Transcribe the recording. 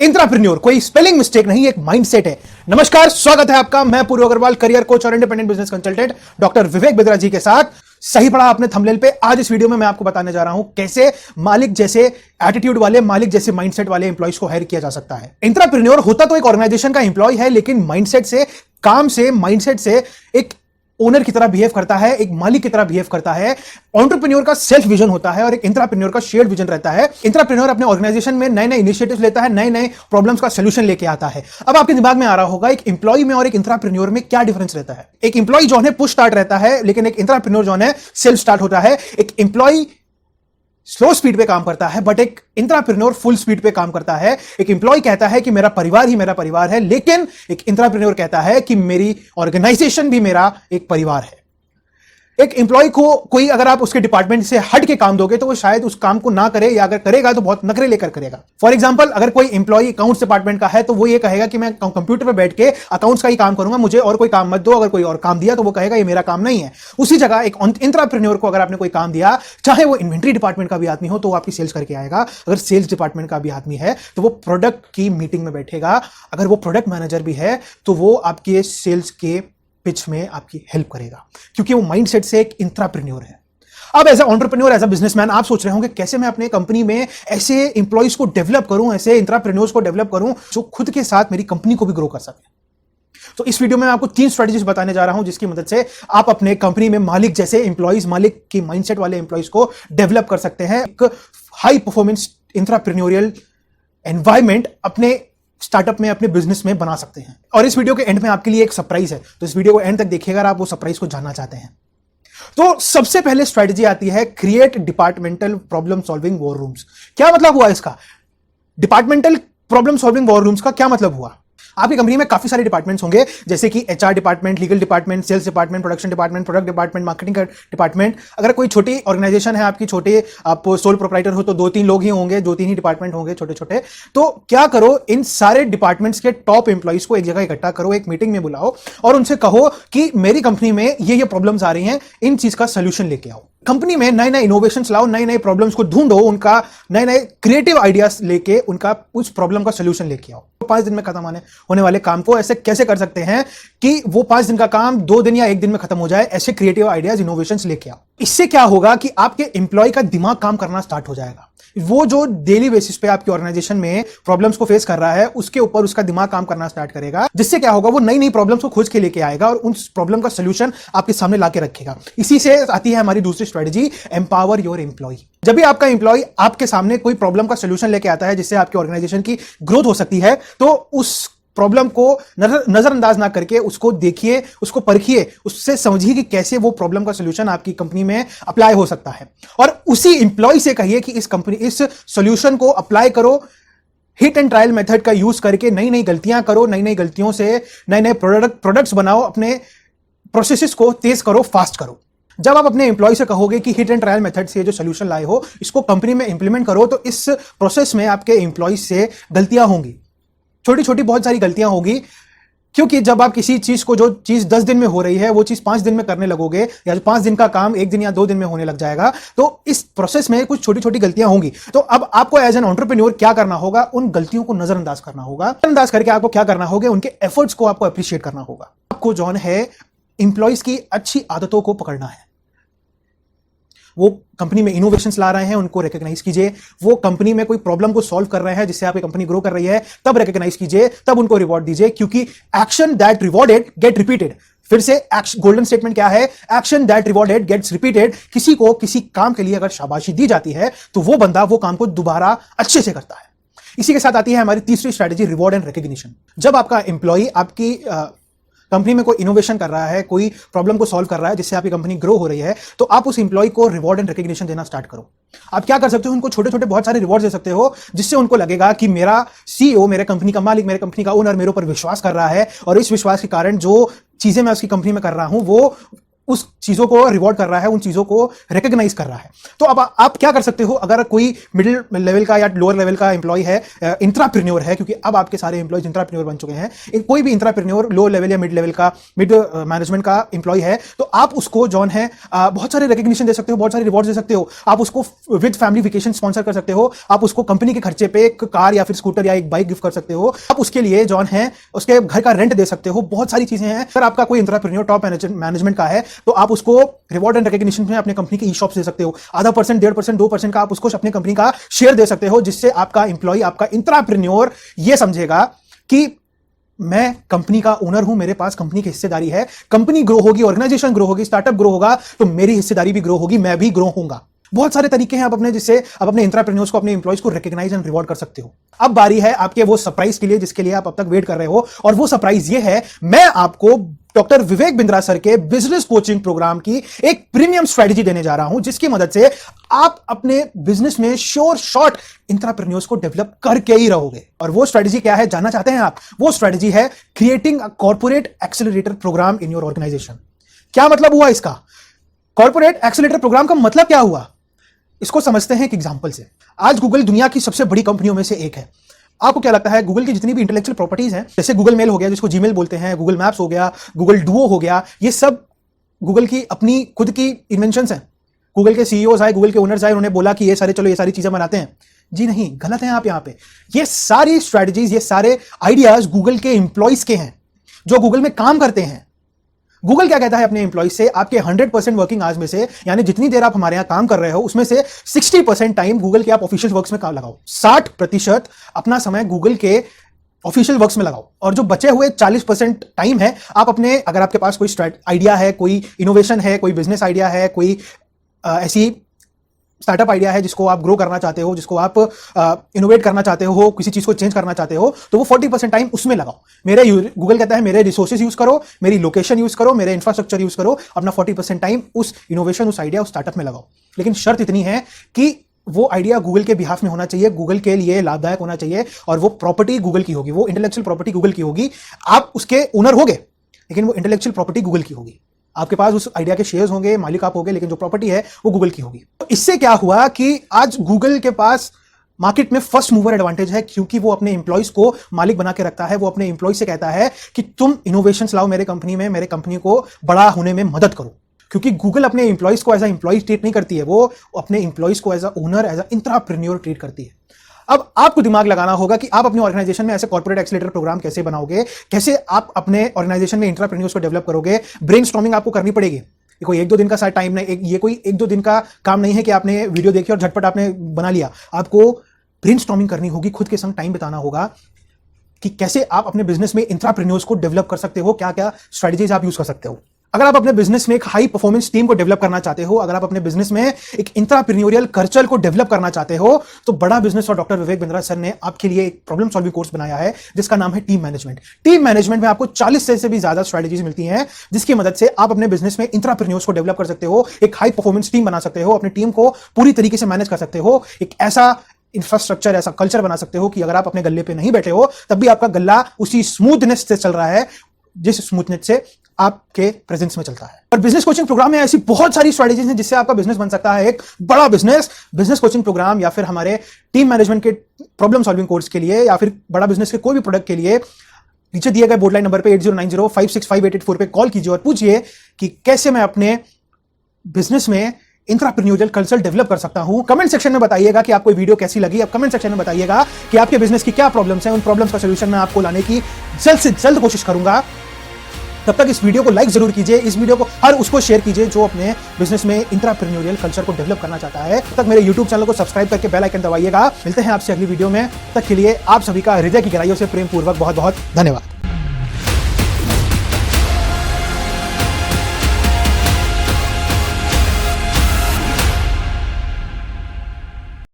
Intrapreneur कोई spelling mistake नहीं, एक माइंडसेट है। नमस्कार, स्वागत है आपका। मैं पूर्व अग्रवाल, करियर कोच और इंडिपेंडेंट बिजनेस कंसल्टेंट डॉक्टर विवेक बिद्रा जी के साथ। सही पढ़ा आपने थंबनेल पे। आज इस वीडियो में मैं आपको बताने जा रहा हूं कैसे मालिक जैसे एटीट्यूड वाले, मालिक जैसे माइंडसेट वाले एम्प्लॉइज को हायर किया जा सकता है। इंट्राप्रेन्योर होता तो एक ऑर्गेनाइजेशन का एम्प्लॉय है, लेकिन माइंडसेट से, काम से, माइंडसेट से एक ओनर की तरह बिहेव करता है, एक मालिक की तरह बिहेव करता है। एंटरप्रेन्योर का सेल्फ विजन होता है और एक इंट्राप्रेन्योर का शेयर्ड विजन रहता है। इंट्राप्रेन्योर अपने ऑर्गेनाइजेशन में नए नए इनिशिएटिव्स लेता है, नए नए प्रॉब्लम्स का सॉल्यूशन लेके आता है। अब आपके दिमाग में आ रहा होगा, एक एम्प्लॉय में और एक इंट्राप्रेन्योर में क्या डिफरेंस रहता है। एक एम्प्लॉय जो है पुश स्टार्ट रहता है, लेकिन एक इंट्राप्रेन्योर जो है सेल्फ स्टार्ट होता है। एक एम्प्लॉय स्लो स्पीड पे काम करता है, बट एक इंट्राप्रेन्योर फुल स्पीड पे काम करता है। एक एम्प्लॉय कहता है कि मेरा परिवार ही मेरा परिवार है, लेकिन एक इंट्राप्रेन्योर कहता है कि मेरी ऑर्गेनाइजेशन भी मेरा एक परिवार है। एक एम्प्लॉय को कोई अगर आप उसके डिपार्टमेंट से हट के काम दोगे तो वो शायद उस काम को ना करे, या अगर करेगा तो बहुत नखरे लेकर करेगा। फॉर एग्जांपल, अगर कोई एम्प्लॉय अकाउंट्स डिपार्टमेंट का है तो वो ये कहेगा कि मैं कंप्यूटर पे बैठ के अकाउंट्स का ही काम करूंगा, मुझे और कोई काम मत दो। अगर कोई और काम दिया तो वो कहेगा ये मेरा काम नहीं है। उसी जगह एक इंट्राप्रेन्योर को अगर आपने कोई काम दिया, चाहे वो इन्वेंट्री डिपार्टमेंट का भी आदमी हो, तो वो आपकी सेल्स करके आएगा। अगर सेल्स डिपार्टमेंट का भी आदमी है तो वो प्रोडक्ट की मीटिंग में बैठेगा। अगर वो प्रोडक्ट मैनेजर भी है तो वो आपके सेल्स के पिच में आपकी हेल्प करेगा, क्योंकि वो माइंडसेट से एक इंट्राप्रेन्योर है। अब as a entrepreneur, as a businessman, आप सोच रहे होंगे कैसे मैं अपने कंपनी में ऐसे एम्प्लॉइज को डेवलप करूं, ऐसे इंट्राप्रेन्योर्स को डेवलप करूं जो खुद के साथ मेरी कंपनी को भी ग्रो कर सके। तो इस वीडियो में मैं आपको 3 स्ट्रेटजीज बताने जा रहा हूं, जिसकी मदद से आप अपने कंपनी में मालिक जैसे एम्प्लॉइज, मालिक की माइंडसेट वाले एम्प्लॉइज को डेवलप कर सकते हैं। एक हाई परफॉर्मेंस इंट्राप्रेन्योरियल एनवायरमेंट अपने स्टार्टअप में, अपने बिजनेस में बना सकते हैं। और इस वीडियो के एंड में आपके लिए एक सरप्राइज है, तो इस वीडियो को एंड तक देखिएगा अगर आप वो सरप्राइज को जानना चाहते हैं। तो सबसे पहले स्ट्रेटजी आती है create departmental problem solving war rooms. क्या मतलब हुआ इसका? Departmental problem solving war rooms का क्या मतलब हुआ? आपकी कंपनी में काफी सारे डिपार्टमेंट्स होंगे, जैसे कि HR department, legal department, sales department, production department, product department, marketing department. अगर कोई छोटी ऑर्गेनाइजेशन है आपकी, छोटे आप सोल प्रोप्राइटर हो तो 2-3 लोग ही होंगे, 2-3 ही डिपार्टमेंट होंगे छोटे छोटे। तो क्या करो, इन सारे डिपार्टमेंट्स के टॉप एम्प्लॉइज को एक जगह इकट्ठा करो, एक मीटिंग में बुलाओ और उनसे कहो कि मेरी कंपनी में ये प्रॉब्लम्स आ रही हैं, इन चीज का सोल्यूशन लेके आओ। कंपनी में नए नए इनोवेशंस लाओ, नए नए प्रॉब्लम्स को ढूंढो, उनका नए नए क्रिएटिव आइडियाज लेके उनका उस प्रॉब्लम का सोल्यूशन लेके आओ। 5 दिन में खत्म होने वाले काम को ऐसे कैसे कर सकते हैं कि वो 5 दिन का काम 2 दिन या 1 दिन में खत्म हो जाए, ऐसे क्रिएटिव आइडियाज, इनोवेशंस लेके आओ। इससे क्या होगा कि आपके एम्प्लॉय का दिमाग काम करना स्टार्ट हो जाएगा। वो जो डेली बेसिस पे आपकी ऑर्गेनाइजेशन में प्रॉब्लम्स को फेस कर रहा है, उसके ऊपर उसका दिमाग काम करना स्टार्ट करेगा, जिससे क्या होगा, वो नई नई प्रॉब्लम्स को खोज के लेके आएगा और उस प्रॉब्लम का सोल्यूशन आपके सामने लाके रखेगा। इसी से आती है हमारी दूसरी स्ट्रेटजी, एम्पावर योर एम्प्लॉय। जब भी आपका एम्प्लॉय आपके सामने कोई प्रॉब्लम का सोल्यूशन लेके आता है जिससे आपकी ऑर्गेनाइजेशन की ग्रोथ हो सकती है, तो उस प्रॉब्लम को नजरअंदाज ना करके उसको देखिए, उसको परखिए, उससे समझिए कि कैसे वो प्रॉब्लम का सोल्यूशन आपकी कंपनी में अप्लाई हो सकता है। और उसी एम्प्लॉय से कहिए कि इस सोल्यूशन को अप्लाई करो, हिट एंड ट्रायल मेथड का यूज करके नई नई गलतियां करो, नई नई गलतियों से नए नए प्रोडक्ट्स बनाओ, अपने प्रोसेसेस को तेज करो, फास्ट करो। जब आप अपने एम्प्लॉय से कहोगे कि हिट एंड ट्रायल मेथड से जो सोल्यूशन लाए हो, इसको कंपनी में इंप्लीमेंट करो, तो इस प्रोसेस में आपके एम्प्लॉय से गलतियां होंगी, छोटी छोटी बहुत सारी गलतियां होगी। क्योंकि जब आप किसी चीज को, जो चीज 10 दिन में हो रही है, वो चीज 5 दिन में करने लगोगे, या जो 5 दिन का काम 1 दिन या 2 दिन में होने लग जाएगा, तो इस प्रोसेस में कुछ छोटी छोटी गलतियां होंगी। तो अब आपको एज एन एंटरप्रेन्योर क्या करना होगा? उन गलतियों को नजरअंदाज करना होगा। नजरअंदाज करके आपको क्या करना होगा? उनके एफर्ट्स को आपको अप्रिशिएट करना होगा। आपको जो है एम्प्लॉइज की अच्छी आदतों को पकड़ना है। वो कंपनी में इनोवेशंस ला रहे हैं, उनको रिकॉग्नाइज कीजिए। वो कंपनी में कोई प्रॉब्लम को सॉल्व कर रहे हैं जिससे आपकी कंपनी ग्रो कर रही है, तब रिकॉग्नाइज कीजिए, तब उनको रिवॉर्ड दीजिए, क्योंकि action that rewarded get repeated. फिर से गोल्डन स्टेटमेंट क्या है? Action that rewarded gets repeated. किसी को किसी काम के लिए अगर शाबाशी दी जाती है तो वो बंदा वो काम को दोबारा अच्छे से करता है। इसी के साथ आती है हमारी तीसरी स्ट्रेटजी, रिवॉर्ड एंड रिकॉग्निशन। जब आपका एम्प्लॉय आपकी कंपनी में कोई इनोवेशन कर रहा है, कोई प्रॉब्लम को सॉल्व कर रहा है जिससे आपकी कंपनी ग्रो हो रही है, तो आप उस एम्प्लॉय को रिवॉर्ड एंड रिकॉग्निशन देना स्टार्ट करो। आप क्या कर सकते हो? उनको छोटे छोटे बहुत सारे रिवॉर्ड दे सकते हो, जिससे उनको लगेगा कि मेरा सीईओ, मेरे कंपनी का मालिक, मेरे कंपनी का ओनर मेरे ऊपर विश्वास कर रहा है, और इस विश्वास के कारण जो चीजें मैं उसकी कंपनी में कर रहा हूं वो उस चीजों को रिवॉर्ड कर रहा है, उन चीजों को रिकॉग्नाइज कर रहा है। तो अब आप क्या कर सकते हो, अगर कोई मिडिल लेवल का या लोअर लेवल का एम्प्लॉय है, इंट्राप्रेन्योर है, क्योंकि अब आपके सारे एम्प्लॉयज इंट्राप्रेन्योर बन चुके हैं, कोई भी इंट्राप्रेन्योर लोअर लेवल या मिड लेवल का, मिड मैनेजमेंट का एम्प्लॉय है, तो आप उसको जॉन है बहुत सारे रिकॉग्निशन दे सकते हो, बहुत सारे रिवॉर्ड दे सकते हो। आप उसको विद फैमिली वेकेशन स्पॉन्सर कर सकते हो, आप उसको कंपनी के खर्चे पे एक कार या फिर स्कूटर या एक बाइक गिफ्ट कर सकते हो, आप उसके लिए जॉन है उसके घर का रेंट दे सकते हो। बहुत सारी चीजें हैं। अगर आपका कोई इंट्राप्रेन्योर टॉप मैनेजमेंट का है तो आप उसको रिवॉर्ड एंड रिकॉग्निशन में अपने कंपनी के ई शॉप्स दे सकते हो, 0.5%, 1.5%, 2% का आप उसको अपने कंपनी का शेयर दे सकते हो, जिससे आपका एम्प्लॉय, आपका इंट्राप्रेन्योर ये समझेगा कि मैं कंपनी का ओनर हूं, मेरे पास कंपनी की हिस्सेदारी है, कंपनी ग्रो होगी, ऑर्गेनाइजेशन ग्रो होगी, स्टार्टअप ग्रो होगा तो मेरी हिस्सेदारी भी ग्रो होगी, मैं भी ग्रो होऊंगा। बहुत सारे तरीके हैं आप अपने, जिससे आप अपने इंट्राप्रेन्योर्स को, अपने एम्प्लॉयज को रिकॉग्नाइज एंड रिवॉर्ड कर सकते हो। अब बारी है आपके वो सरप्राइज के लिए जिसके लिए आप अब तक वेट कर रहे हो, और वो सरप्राइज ये है, मैं आपको डॉक्टर विवेक बिंद्रा सर के बिजनेस कोचिंग प्रोग्राम की एक प्रीमियम स्ट्रेटजी देने जा रहा हूं, जिसकी मदद से आप अपने बिजनेस में श्योर शॉर्ट इंट्राप्रेन्योर्स को डेवलप करके ही रहोगे। और वो स्ट्रेटजी क्या है जानना चाहते हैं आप? वो स्ट्रेटजी है creating a corporate accelerator programme in your organisation. क्या मतलब हुआ इसका? कॉर्पोरेट एक्सेलरेटर प्रोग्राम का मतलब क्या हुआ, इसको समझते हैं एक एग्जांपल से। आज गूगल दुनिया की सबसे बड़ी कंपनियों में से एक है। आपको क्या लगता है गूगल की जितनी भी इंटेलेक्चुअल प्रॉपर्टीज हैं, जैसे गूगल मेल हो गया जिसको जीमेल बोलते हैं, गूगल मैप्स हो गया, गूगल डुओ हो गया, ये सब गूगल की अपनी खुद की इन्वेंशंस हैं। गूगल के सीईओज आए, गूगल के ओनर्स आए, उन्होंने बोला कि ये सारी चीजें बनाते हैं। जी नहीं, गलत है आप यहाँ पे। ये सारी स्ट्रेटजीज, ये सारे आइडियाज गूगल के एम्प्लॉयज के हैं जो गूगल में काम करते हैं। गूगल क्या कहता है अपने एम्प्लॉय से, आपके 100% वर्किंग आवर्स में से, यानी जितनी देर आप हमारे यहां काम कर रहे हो उसमें से 60% टाइम गूगल के आप ऑफिशियल वर्क्स में काम लगाओ, 60% अपना समय गूगल के ऑफिशियल वर्क्स में लगाओ, और जो बचे हुए 40% टाइम है आप अपने, अगर आपके पास कोई आइडिया है, कोई इनोवेशन है, कोई बिजनेस आइडिया है, कोई ऐसी स्टार्टअप आइडिया है जिसको आप ग्रो करना चाहते हो, जिसको आप इनोवेट करना चाहते हो, किसी चीज को चेंज करना चाहते हो, तो वो 40% टाइम उसमें लगाओ। गूगल कहता है मेरे रिसोर्सेज यूज करो, मेरी लोकेशन यूज करो, मेरे इंफ्रास्ट्रक्चर यूज करो, अपना 40% टाइम उस इनोवेशन, उस आइडिया, उस स्टार्टअप में लगाओ। लेकिन शर्त इतनी है कि वो आइडिया गूगल के बिहाफ में होना चाहिए, गूगल के लिए लाभदायक होना चाहिए, और वो प्रॉपर्टी गूगल की होगी, वो इंटेलेक्चुअल प्रॉपर्टी गूगल की होगी। आप उसके ओनर होगे लेकिन वो इंटेलेक्चुअल प्रॉपर्टी गूगल की होगी। आपके पास उस आइडिया के शेयर्स होंगे, मालिक आप होंगे, लेकिन जो प्रॉपर्टी है वो गूगल की होगी। तो इससे क्या हुआ कि आज गूगल के पास मार्केट में फर्स्ट मूवर एडवांटेज है, क्योंकि वो अपने एम्प्लॉयज को मालिक बना के रखता है। वो अपने एम्प्लॉय से कहता है कि तुम इनोवेशंस लाओ मेरे कंपनी में, मेरे कंपनी को बड़ा होने में मदद करो। क्योंकि गूगल अपने एम्प्लॉयज को एज अ एम्प्लॉय ट्रीट नहीं करती है, वो अपने एम्प्लॉयज को as a owner, as a intrapreneur treat करती है। अब आपको दिमाग लगाना होगा कि आप अपने ऑर्गेनाइजेशन में ऐसे कॉर्पोरेट एक्सेलरेटर प्रोग्राम कैसे बनाओगे, कैसे आप अपने ऑर्गेनाइजेशन में इंट्राप्रेन्योर्स को डेवलप करोगे। ब्रेनस्टॉर्मिंग आपको करनी पड़ेगी। कोई 1-2 दिन का साथ टाइम नहीं, ये कोई 1-2 दिन का काम नहीं है कि आपने वीडियो देखी और झटपट आपने बना लिया। आपको ब्रेनस्टॉर्मिंग करनी होगी, खुद के संग टाइम बिताना होगा कि कैसे आप अपने बिजनेस में इंट्राप्रेन्योर्स को डेवलप कर सकते हो, क्या क्या स्ट्रेटजीज आप यूज कर सकते हो। अगर आप अपने बिजनेस में एक हाई परफॉर्मेंस टीम को डेवलप करना चाहते हो, अगर आप अपने बिजनेस में एक इंट्राप्रेन्योरियल कल्चर को डेवलप करना चाहते हो, तो बड़ा बिजनेस और डॉक्टर विवेक बिंद्रा सर ने आपके लिए एक प्रॉब्लम सॉल्विंग कोर्स बनाया है जिसका नाम है टीम मैनेजमेंट। टीम मैनेजमेंट में आपको 40 से भी ज्यादा स्ट्रेटजीज मिलती हैं, जिसकी मदद से आप अपने बिजनेस में इंट्राप्रेन्योर्स को डेवलप कर सकते हो, एक हाई परफॉर्मेंस टीम बना सकते हो, अपनी टीम को पूरी तरीके से मैनेज कर सकते हो, एक ऐसा इंफ्रास्ट्रक्चर, ऐसा कल्चर बना सकते हो कि अगर आप अपने गल्ले पे नहीं बैठे हो तब भी आपका गल्ला उसी स्मूथनेस से चल रहा है जिस स्मूथनेस से आपके प्रेजेंस में चलता है। और बिजनेस कोचिंग प्रोग्राम में ऐसी बहुत सारी स्ट्रेटजीज हैं जिससे आपका बिजनेस बन सकता है एक बड़ा बिजनेस। बिजनेस कोचिंग प्रोग्राम या फिर हमारे टीम मैनेजमेंट के प्रॉब्लम सॉल्विंग कोर्स के लिए या फिर बड़ा बिजनेस के कोई भी प्रोडक्ट के लिए नीचे दिए गए बोर्ड लाइन नंबर पे 8090565884 पे कॉल कीजिए और पूछिए कि कैसे मैं अपने बिजनेस में इंट्राप्रेन्योरियल कल्चर डेवलप कर सकता हूं। कमेंट सेक्शन में बताइएगा कि आपको वीडियो कैसी लगी। अब कमेंट सेक्शन में बताइएगा कि आपके बिजनेस की क्या प्रॉब्लम्स हैं, उन प्रॉब्लम्स का सॉल्यूशन मैं आपको लाने की जल्द से जल्द कोशिश करूंगा। तब तक इस वीडियो को लाइक जरूर कीजिए, इस वीडियो को हर उसको शेयर कीजिए जो अपने बिजनेस में इंट्राप्रेन्योरियल कल्चर को डेवलप करना चाहता है। तब तक मेरे YouTube चैनल को सब्सक्राइब करके बेल आइकन दबाइएगा। मिलते हैं आपसे अगली वीडियो में, तब तक के लिए आप सभी का हृदय की गहराइयों से प्रेम पूर्वक बहुत बहुत धन्यवाद।